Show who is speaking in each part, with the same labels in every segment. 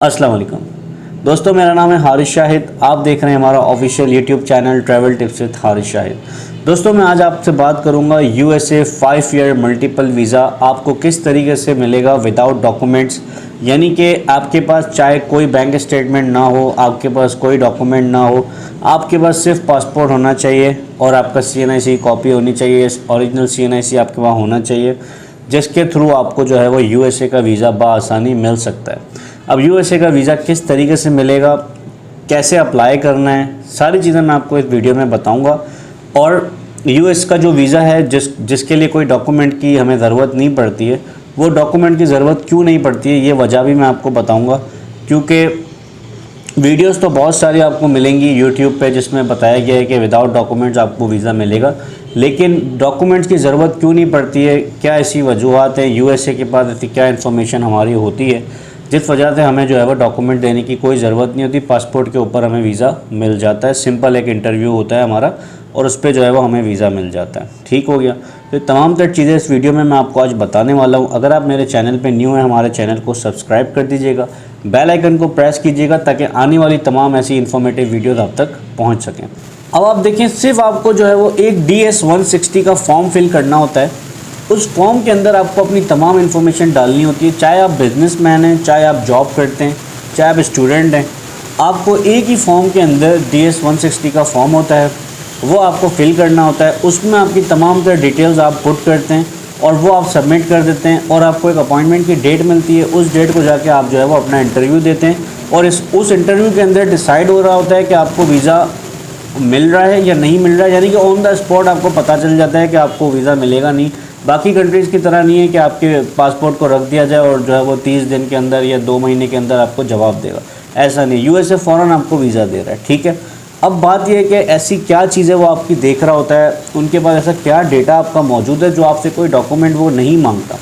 Speaker 1: अस्सलाम वालेकुम दोस्तों, मेरा नाम है हारिस शाहिद। आप देख रहे हैं हमारा official YouTube channel travel tips with Haris Shahid. दोस्तों, मैं आज आपसे बात करूंगा यूएसए 5 ईयर मल्टीपल वीज़ा आपको किस तरीके से मिलेगा विदाउट डॉक्यूमेंट्स। यानी कि आपके पास चाहे कोई बैंक स्टेटमेंट ना हो, आपके पास कोई डॉक्यूमेंट ना हो, आपके पास सिर्फ पासपोर्ट होना चाहिए और आपका CNIC कॉपी होनी चाहिए। ओरिजिनल CNIC आपके वहाँ होना चाहिए, जिसके थ्रू आपको जो है वो यूएसए का वीज़ा बआसानी मिल सकता है। अब यूएसए का वीज़ा किस तरीके से मिलेगा, कैसे अप्लाई करना है, सारी चीज़ें मैं आपको इस वीडियो में बताऊंगा। और यूएस का जो वीज़ा है जिसके लिए कोई डॉक्यूमेंट की हमें ज़रूरत नहीं पड़ती है, वो डॉक्यूमेंट की ज़रूरत क्यों नहीं पड़ती है, ये वजह भी मैं आपको बताऊंगा। क्योंकि वीडियोस तो बहुत सारी आपको मिलेंगी यूट्यूब पे जिसमें बताया गया है कि विदाउट डॉक्यूमेंट्स आपको वीज़ा मिलेगा, लेकिन डॉक्यूमेंट्स की ज़रूरत क्यों नहीं पड़ती है, क्या ऐसी वजूहत है, यूएसए के पास ऐसी क्या इन्फॉर्मेशन हमारी होती है जिस वजह से हमें जो है वो डॉक्यूमेंट देने की कोई ज़रूरत नहीं होती। पासपोर्ट के ऊपर हमें वीज़ा मिल जाता है, सिंपल एक इंटरव्यू होता है हमारा और उस पर जो है वो हमें वीज़ा मिल जाता है। ठीक हो गया। तो तमाम तर चीज़ें इस वीडियो में मैं आपको आज बताने वाला हूँ। अगर आप मेरे चैनल पे न्यू हैं, हमारे चैनल को सब्सक्राइब कर दीजिएगा, बेल आइकन को प्रेस कीजिएगा ताकि आने वाली तमाम ऐसी इन्फॉर्मेटिव वीडियोस आप तक पहुँच सकें। अब आप देखें, सिर्फ आपको जो है वो एक DS-160 का फॉर्म फिल करना होता है। उस फॉर्म के अंदर आपको अपनी तमाम इन्फॉर्मेशन डालनी होती है, चाहे आप बिजनेसमैन हैं, चाहे आप जॉब करते हैं, चाहे आप स्टूडेंट हैं। आपको एक ही फॉर्म के अंदर DS-160 का फॉर्म होता है, वो आपको फिल करना होता है। उसमें आपकी तमाम तरह डिटेल्स आप पुट करते हैं और वो आप सबमिट कर देते हैं और आपको एक अपॉइंटमेंट की डेट मिलती है। उस डेट को जाके आप जो है वो अपना इंटरव्यू देते हैं और उस इंटरव्यू के अंदर डिसाइड हो रहा होता है कि आपको वीज़ा मिल रहा है या नहीं मिल रहा है। यानी कि ऑन द स्पॉट आपको पता चल जाता है कि आपको वीज़ा मिलेगा नहीं। बाकी कंट्रीज़ की तरह नहीं है कि आपके पासपोर्ट को रख दिया जाए और जो है वो 30 दिन के अंदर या 2 महीने के अंदर आपको जवाब देगा, ऐसा नहीं। यूएसए फ़ौरन आपको वीज़ा दे रहा है। ठीक है। अब बात यह है कि ऐसी क्या चीज़ें वो आपकी देख रहा होता है, उनके पास ऐसा क्या डेटा आपका मौजूद है जो आपसे कोई डॉक्यूमेंट वो नहीं मांगता।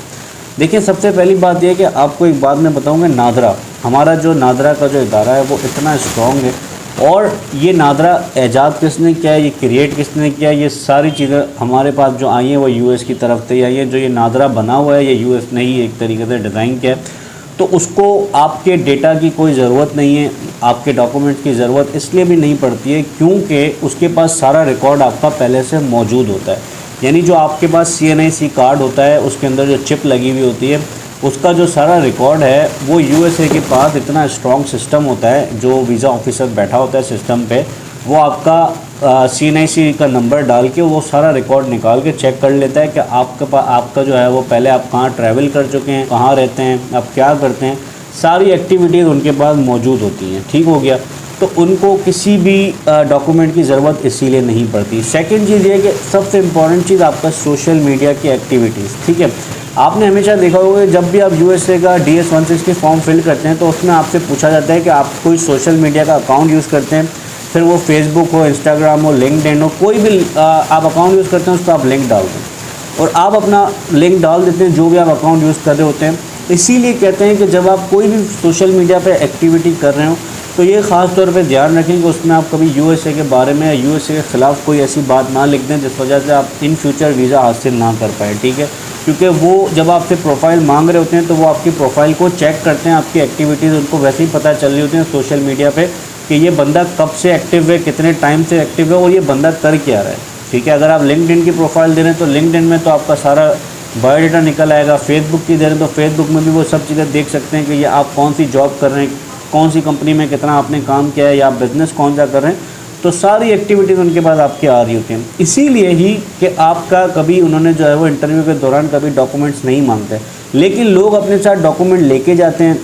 Speaker 1: देखिए, सबसे पहली बात यह है कि आपको एक बात मैं बताऊँगा, नादरा, हमारा जो नादरा का जो इदारा है वो इतना स्ट्रॉन्ग है। और ये नादरा ईजाद किसने किया है, ये क्रिएट किसने किया है, ये सारी चीज़ें हमारे पास जो आई हैं वो यूएस की तरफ से आई है। जो ये नादरा बना हुआ है ये यूएस ने ही एक तरीके से डिज़ाइन किया है। तो उसको आपके डेटा की कोई ज़रूरत नहीं है, आपके डॉक्यूमेंट्स की ज़रूरत इसलिए भी नहीं पड़ती है क्योंकि उसके पास सारा रिकॉर्ड आपका पहले से मौजूद होता है। यानी जो आपके पास CNIC कार्ड होता है उसके अंदर जो चिप लगी हुई होती है, उसका जो सारा रिकॉर्ड है वो यूएसए के पास इतना स्ट्रॉन्ग सिस्टम होता है। जो वीज़ा ऑफिसर बैठा होता है सिस्टम पे, वो आपका CNIC का नंबर डाल के वो सारा रिकॉर्ड निकाल के चेक कर लेता है कि आपका जो है वो पहले आप कहाँ ट्रैवल कर चुके हैं, कहाँ रहते हैं, आप क्या करते हैं, सारी एक्टिविटीज़ उनके पास मौजूद होती हैं। ठीक हो गया। तो उनको किसी भी डॉक्यूमेंट की ज़रूरत इसीलिए नहीं पड़ती। सेकंड चीज़ ये है कि सबसे इम्पॉर्टेंट चीज़ आपका सोशल मीडिया की एक्टिविटीज़। ठीक है। आपने हमेशा देखा होगा जब भी आप यूएसए का DS-160 फॉर्म फिल करते हैं तो उसमें आपसे पूछा जाता है कि आप कोई सोशल मीडिया का अकाउंट यूज़ करते हैं, फिर वो फेसबुक हो, इंस्टाग्राम हो, लिंक्डइन हो, कोई भी आप अकाउंट यूज़ करते हैं उस पर आप लिंक डाल दें और आप अपना लिंक डाल देते हैं जो भी आप अकाउंट यूज़ कर रहे होते हैं। इसीलिए कहते हैं कि जब आप कोई भी सोशल मीडिया पर एक्टिविटी कर रहे हो तो ये ख़ास तौर पे ध्यान रखें कि उसमें आप कभी यूएसए के बारे में या यूएसए के ख़िलाफ़ कोई ऐसी बात ना लिख दें जिस वजह से आप इन फ्यूचर वीज़ा हासिल ना कर पाए। ठीक है। क्योंकि वो जब आपसे प्रोफाइल मांग रहे होते हैं तो वो आपकी प्रोफाइल को चेक करते हैं, आपकी एक्टिविटीज़ उनको वैसे ही पता चल रही होती हैं सोशल मीडिया पे कि ये बंदा कब से एक्टिव है, कितने टाइम से एक्टिव है और ये बंदा कर क्या रहा है। ठीक है। अगर आप लिंक्डइन की प्रोफाइल दे रहे हैं तो लिंक्डइन में तो आपका सारा बायोडाटा निकल आएगा। फेसबुक की दे रहे हैं तो फेसबुक में भी वो सब चीज़ें देख सकते हैं कि ये आप कौन सी जॉब कर रहे हैं, कौन सी कंपनी में कितना आपने काम किया है या आप बिज़नेस कौन सा कर रहे हैं। तो सारी एक्टिविटीज़ उनके पास आपकी आ रही होती हैं। इसीलिए ही कि आपका कभी उन्होंने जो है वो इंटरव्यू के दौरान कभी डॉक्यूमेंट्स नहीं मांगते, लेकिन लोग अपने साथ डॉक्यूमेंट लेके जाते हैं,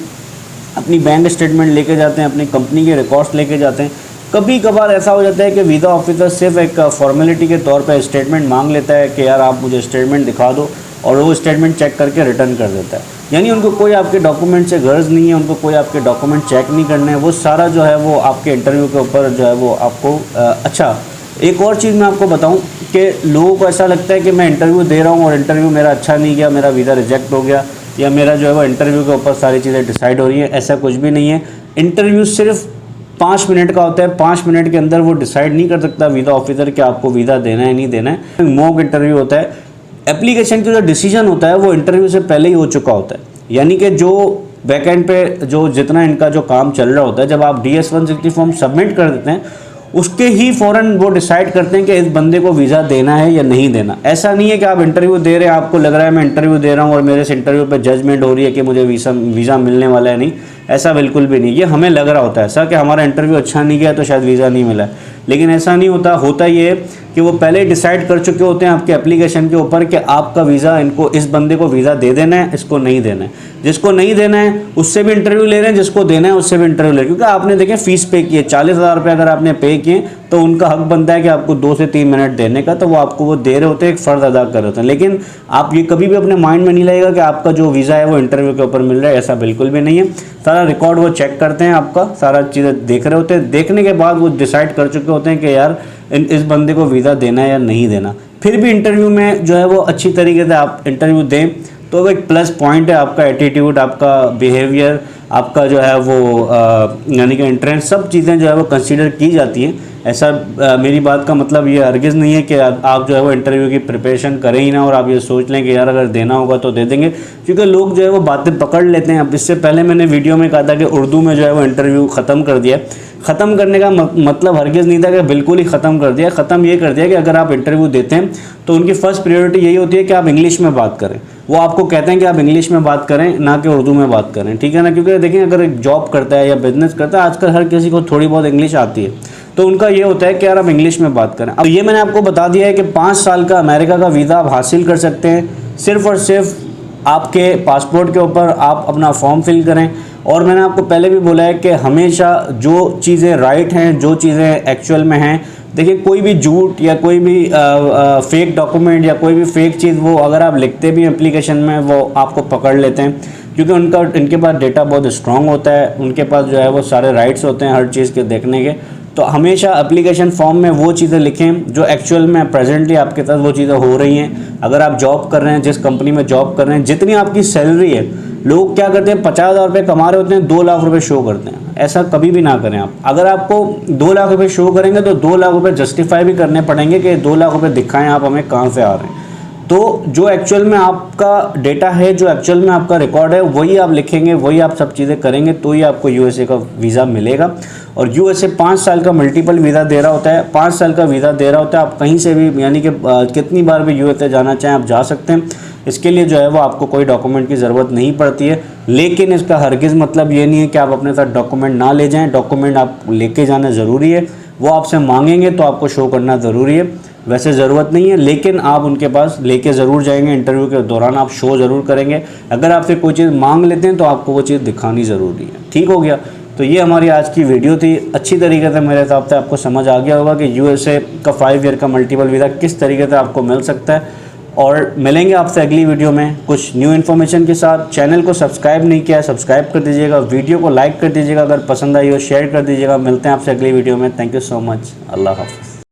Speaker 1: अपनी बैंक स्टेटमेंट लेके जाते हैं, अपनी कंपनी के रिकॉर्ड्स लेके जाते हैं। कभी कभार ऐसा हो जाता है कि वीज़ा ऑफिसर सिर्फ एक फॉर्मेलिटी के तौर पर स्टेटमेंट मांग लेता है कि यार आप मुझे स्टेटमेंट दिखा दो, और वो स्टेटमेंट चेक करके रिटर्न कर देता है। यानी उनको कोई आपके डॉक्यूमेंट से गर्ज नहीं है, उनको कोई आपके डॉक्यूमेंट चेक नहीं करने हैं। वो सारा जो है वो आपके इंटरव्यू के ऊपर जो है वो आपको अच्छा, एक और चीज़ मैं आपको बताऊं कि लोगों को ऐसा लगता है कि मैं इंटरव्यू दे रहा हूं और इंटरव्यू मेरा अच्छा नहीं गया, मेरा वीज़ा रिजेक्ट हो गया या मेरा जो है वो इंटरव्यू के ऊपर सारी चीज़ें डिसाइड हो रही हैं। ऐसा कुछ भी नहीं है। इंटरव्यू सिर्फ 5 मिनट का होता है। 5 मिनट के अंदर वो डिसाइड नहीं कर सकता वीज़ा ऑफिसर कि आपको वीज़ा देना है नहीं देना है। मॉक इंटरव्यू होता है। एप्लीकेशन का जो डिसीजन होता है वो इंटरव्यू से पहले ही हो चुका होता है। यानी कि जो बैकएंड पे जो जितना इनका जो काम चल रहा होता है, जब आप DS-160 फॉर्म सबमिट कर देते हैं उसके ही फ़ौरन वो डिसाइड करते हैं कि इस बंदे को वीज़ा देना है या नहीं देना। ऐसा नहीं है कि आप इंटरव्यू दे रहे हैं, आपको लग रहा है मैं इंटरव्यू दे रहा हूँ और मेरे से इंटरव्यू पे जजमेंट हो रही है कि मुझे वीज़ा मिलने वाला है। नहीं, ऐसा बिल्कुल भी नहीं। ये हमें लग रहा होता है ऐसा कि हमारा इंटरव्यू अच्छा नहीं गया तो शायद वीज़ा नहीं मिला, लेकिन ऐसा नहीं होता। होता ये है कि वो पहले ही डिसाइड कर चुके होते हैं आपके एप्लीकेशन के ऊपर कि आपका वीज़ा, इनको इस बंदे को वीज़ा दे देना है, इसको नहीं देना है। जिसको नहीं देना है उससे भी इंटरव्यू ले रहे हैं, जिसको देना है उससे भी इंटरव्यू ले रहे हैं, क्योंकि आपने देखें फ़ीस पे की है 40,000 रुपये अगर आपने पे किए तो उनका हक बनता है कि आपको 2 से 3 मिनट देने का, तो वो आपको वो दे रहे होते हैं, एक फ़र्ज़ अदा कर रहे होते हैं। लेकिन आप ये कभी भी अपने माइंड में नहीं लगेगा कि आपका जो वीज़ा है वो इंटरव्यू के ऊपर मिल रहा है, ऐसा बिल्कुल भी नहीं है। सारा रिकॉर्ड वो चेक करते हैं, आपका सारा चीज़ें देख रहे होते हैं। देखने के बाद वो डिसाइड कर चुके होते हैं कि यार इस बंदे को वीज़ा देना है या नहीं देना। फिर भी इंटरव्यू में जो है वो अच्छी तरीके से आप इंटरव्यू दें तो एक प्लस पॉइंट है। आपका एटीट्यूड, आपका बिहेवियर, आपका जो है वो यानी कि एंट्रेंस, सब चीज़ें जो है वो कंसीडर की जाती हैं। ऐसा मेरी बात का मतलब ये हरगिज़ नहीं है कि आप जो है वो इंटरव्यू की प्रिपरेशन करें ही ना और आप ये सोच लें कि यार अगर देना होगा तो दे देंगे, क्योंकि लोग जो है वो बातें पकड़ लेते हैं। अब इससे पहले मैंने वीडियो में कहा था कि उर्दू में जो है वो इंटरव्यू ख़त्म कर दिया। ख़त्म करने का मतलब हरगिज़ नहीं था कि बिल्कुल ही ख़त्म कर दिया। ख़त्म ये कर दिया कि अगर आप इंटरव्यू देते हैं तो उनकी फ़र्स्ट प्रायोरिटी यही होती है कि आप इंग्लिश में बात करें। वो आपको कहते हैं कि आप इंग्लिश में बात करें, ना कि उर्दू में बात करें, ठीक है ना। क्योंकि देखिए अगर एक जॉब करता है या बिजनेस करता है, आजकल हर किसी को थोड़ी बहुत इंग्लिश आती है, तो उनका ये होता है कि यार आप इंग्लिश में बात करें। अब ये मैंने आपको बता दिया है कि 5 साल का अमेरिका का वीज़ा आप हासिल कर सकते हैं सिर्फ़ और सिर्फ आपके पासपोर्ट के ऊपर। आप अपना फॉर्म फिल करें, और मैंने आपको पहले भी बोला है कि हमेशा जो चीज़ें राइट हैं, जो चीज़ें एक्चुअल में हैं, देखिए कोई भी झूठ या कोई भी फेक डॉक्यूमेंट या कोई भी फेक चीज़ वो अगर आप लिखते भी एप्लीकेशन में वो आपको पकड़ लेते हैं, क्योंकि इनके पास डेटा बहुत स्ट्रॉन्ग होता है, उनके पास जो है वो सारे राइट्स होते हैं हर चीज़ के देखने के। तो हमेशा एप्लीकेशन फॉर्म में वो चीज़ें लिखें जो एक्चुअल में प्रेजेंटली आपके साथ वो चीज़ें हो रही हैं। अगर आप जॉब कर रहे हैं, जिस कंपनी में जॉब कर रहे हैं, जितनी आपकी सैलरी है, लोग क्या करते हैं 50,000 रुपये कमा रहे होते हैं, 2 लाख रुपए शो करते हैं। ऐसा कभी भी ना करें आप। अगर आपको 2 लाख रुपए शो करेंगे तो 2 लाख रुपए जस्टिफाई भी करने पड़ेंगे कि 2 लाख रुपए दिखाएं आप हमें कहाँ से आ रहे हैं। तो जो एक्चुअल में आपका डेटा है, जो एक्चुअल में आपका रिकॉर्ड है, वही आप लिखेंगे, वही आप सब चीज़ें करेंगे, तो ही आपको यूएसए का वीज़ा मिलेगा। और यूएसए 5 साल का मल्टीपल वीज़ा दे रहा होता है। 5 साल का वीज़ा दे रहा होता है, आप कहीं से भी यानी कि कितनी बार भी यूएसए जाना चाहें आप जा सकते हैं। इसके लिए जो है वो आपको कोई डॉक्यूमेंट की ज़रूरत नहीं पड़ती है। लेकिन इसका हरगिज़ मतलब ये नहीं है कि आप अपने साथ डॉक्यूमेंट ना ले जाएं। डॉक्यूमेंट आप लेके जाना ज़रूरी है। वो आपसे मांगेंगे तो आपको शो करना ज़रूरी है, वैसे ज़रूरत नहीं है, लेकिन आप उनके पास लेके ज़रूर जाएंगे। इंटरव्यू के दौरान आप शो ज़रूर करेंगे। अगर आपसे कोई चीज़ मांग लेते हैं तो आपको वो चीज़ दिखानी ज़रूरी है। ठीक हो गया। तो ये हमारी आज की वीडियो थी। अच्छी तरीके से मेरे हिसाब से आपको समझ आ गया होगा कि यूएसए का 5 ईयर का मल्टीपल वीज़ा किस तरीके से आपको मिल सकता है। और मिलेंगे आपसे अगली वीडियो में कुछ न्यू इन्फॉर्मेशन के साथ। चैनल को सब्सक्राइब नहीं किया है, सब्सक्राइब कर दीजिएगा। वीडियो को लाइक कर दीजिएगा, अगर पसंद आई हो शेयर कर दीजिएगा। मिलते हैं आपसे अगली वीडियो में। Thank you so much. अल्लाह हाफ़िज़।